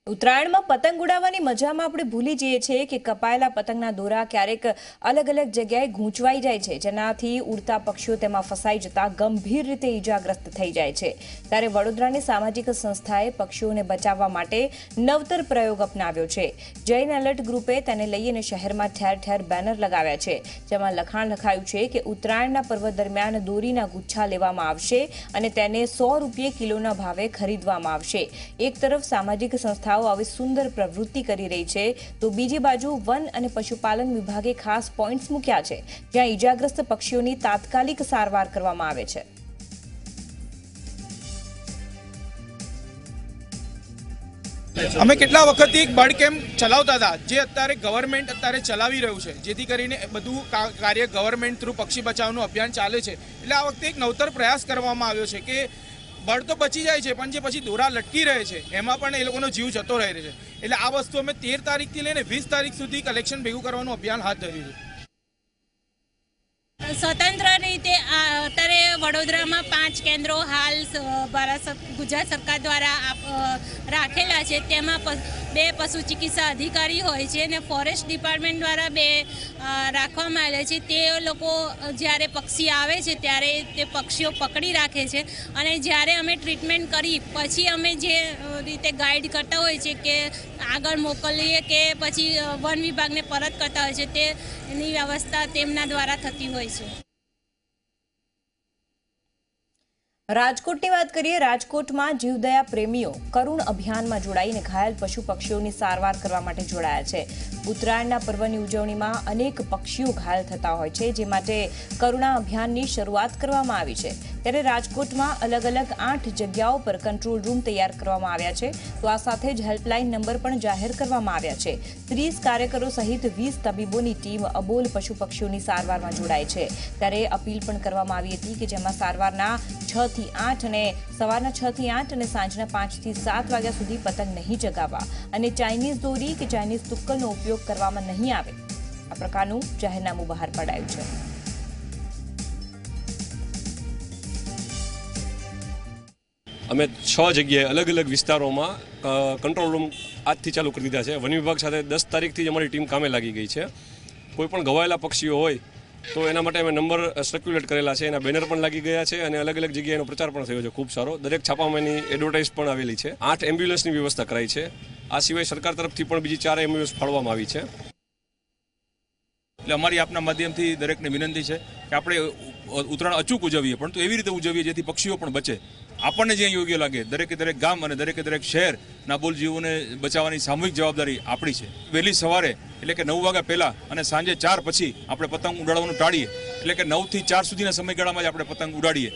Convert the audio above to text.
ઉત્તરાયણ में पतंग उड़ावવાની મજામાં આપણે ભૂલી જઈએ છીએ કે કપાયેલા પતંગના દોરા ક્યારેક અલગ અલગ જગ્યાએ ગૂંચવાઈ જાય છે, જેનાથી ઉડતા પક્ષીઓ તેમાં ફસાઈ જતા ગંભીર રીતે ઈજાગ્રસ્ત થઈ જાય છે। ત્યારે વડોદરાની સામાજિક સંસ્થાએ પક્ષીઓને બચાવવા માટે નવતર પ્રયોગ અપનાવ્યો છે। જૈન એલર્ટ ગ્રુપે તેને લઈને શહેરમાં ઠેર ઠેર બેનર લગાવ્યા છે, જેમાં લખાણ લખાયું છે કે ઉત્તરાયણના પર્વ દરમિયાન દોરીના ગુચ્છા લેવામાં આવશે અને તેને 100 રૂપિયા કિલોના ભાવે ખરીદવામાં આવશે। એક તરફ સામાજિક સંસ્થાઓ આવી સુંદર પ્રવૃત્તિ કરી રહી છે, તો બીજી બાજુ વન અને પશુપાલન વિભાગે ખાસ પોઈન્ટ્સ મૂક્યા છે, જ્યાં ઈજાગ્રસ્ત પક્ષીઓની તાત્કાલિક સારવાર કરવામાં આવે છે। અમે કેટલા વખતથી એક બર્ડ કેમ્પ ચલાવતા હતા, જે અત્યારે ગવર્મેન્ટ ચલાવી રહ્યું છે, જેથી કરીને બધું કાર્ય ગવર્મેન્ટ થ્રુ પક્ષી બચાવનું અભિયાન ચાલે છે। એટલે આ વખતે એક નવતર પ્રયાસ કરવામાં આવ્યો છે કે બર્ડ તો બચી જાય છે, પણ જે પછી દોરા લટકી રહે છે એમાં પણ એ લોકોનો જીવ જતો રહે છે। એટલે આ વસ્તુ અમે 13 તારીખથી લઈને 20 તારીખ સુધી કલેક્શન ભેગું કરવાનું અભિયાન હાથ ધર્યું છે। स्वतंत्र रीते अत्यारे वडोदरामां 5 केन्द्रों हाल गुजरात सरकार द्वारा राखेला छे। तेमां 2 पशु चिकित्सा अधिकारी होय छे ने फॉरेस्ट डिपार्टमेंट द्वारा 2 राखवामां आवेला छे। ते लोको ज्यारे पक्षी आवे छे त्यारे ते पक्षीओ पकड़ी राखे छे अने ज्यारे अमे ट्रीटमेंट करी पछी अमे जे रीते गाइड करता होय छे के आगळ मोकलीए के पछी वन विभागने परत करता होय छे तेनी व्यवस्था तेमना द्वारा थती होय छे। રાજકોટની વાત કરીએ। રાજકોટમાં જીવદયા પ્રેમીઓ કરુણ અભિયાનમાં જોડાઈને ઘાયલ પશુ પક્ષીઓની સારવાર કરવા માટે જોડાયા છે। ઉત્તરાયણના પર્વની ઉજવણીમાં અનેક પક્ષીઓ ઘાયલ થતા હોય છે, જે માટે કરુણા અભિયાનની શરૂઆત કરવામાં આવી છે। ત્યારે રાજકોટમાં અલગ અલગ 8 જગ્યાઓ પર કંટ્રોલ રૂમ તૈયાર કરવામાં આવ્યા છે, તો આ સાથે જ હેલ્પલાઇન નંબર પણ જાહેર કરવામાં આવ્યા છે। 30 કાર્યકરો સહિત 20 તબીબોની ટીમ અબોલ પશુ પક્ષીઓની સારવારમાં જોડાય છે। ત્યારે અપીલ પણ કરવામાં આવી હતી કે જેમાં સારવારના 6 થી 8 અને સવારના 6 થી 8 અને સાંજના 5 થી 7 વાગ્યા સુધી પતંગ નહીં ચગાવવા અને ચાઇનીઝ દોરી કે ચાઇનીઝ તુક્કલનો ઉપયોગ કરવામાં નહીં આવે, આ પ્રકારનું જાહેરનામું બહાર પડાયું છે। અમે 6 જગ્યાએ અલગ અલગ વિસ્તારોમાં કંટ્રોલ રૂમ આજથી ચાલુ કરી દીધા છે। વન વિભાગ સાથે 10 તારીખથી અમારી ટીમ કામે લાગી ગઈ છે। કોઈ પણ ઘવાયેલા પક્ષીઓ હોય તો એના માટે અમે નંબર સર્ક્યુલેટ કરેલા છે, એના બેનર પણ લાગી ગયા છે અને અલગ અલગ જગ્યાએનો પ્રચાર પણ થયો છે ખૂબ સારો। દરેક છાપામાં એની એડવર્ટાઇઝ પણ આવેલી છે। 8 એમ્બ્યુલન્સની વ્યવસ્થા કરાઈ છે। આ સિવાય સરકાર તરફથી પણ બીજી 4 એમ્બ્યુલન્સ ફાળવવામાં આવી છે। એટલે અમારી આપના માધ્યમથી દરેકને વિનંતી છે કે આપણે ઉત્તરાયણ અચૂક ઉજવીએ, પરંતુ એવી રીતે ઉજવીએ જેથી પક્ષીઓ પણ બચે। આપણને જે યોગ્ય લાગે, દરેકે દરેક ગામ અને દરેકે દરેક શહેરના બોલ જીવોને બચાવવાની સામૂહિક જવાબદારી આપણી છે। વહેલી સવારે એટલે કે 9 વાગ્યા પહેલાં અને સાંજે 4 પછી આપણે પતંગ ઉડાડવાનું ટાળીએ, એટલે કે 9 થી 4 સુધીના સમયગાળામાં જ આપણે પતંગ ઉડાડીએ।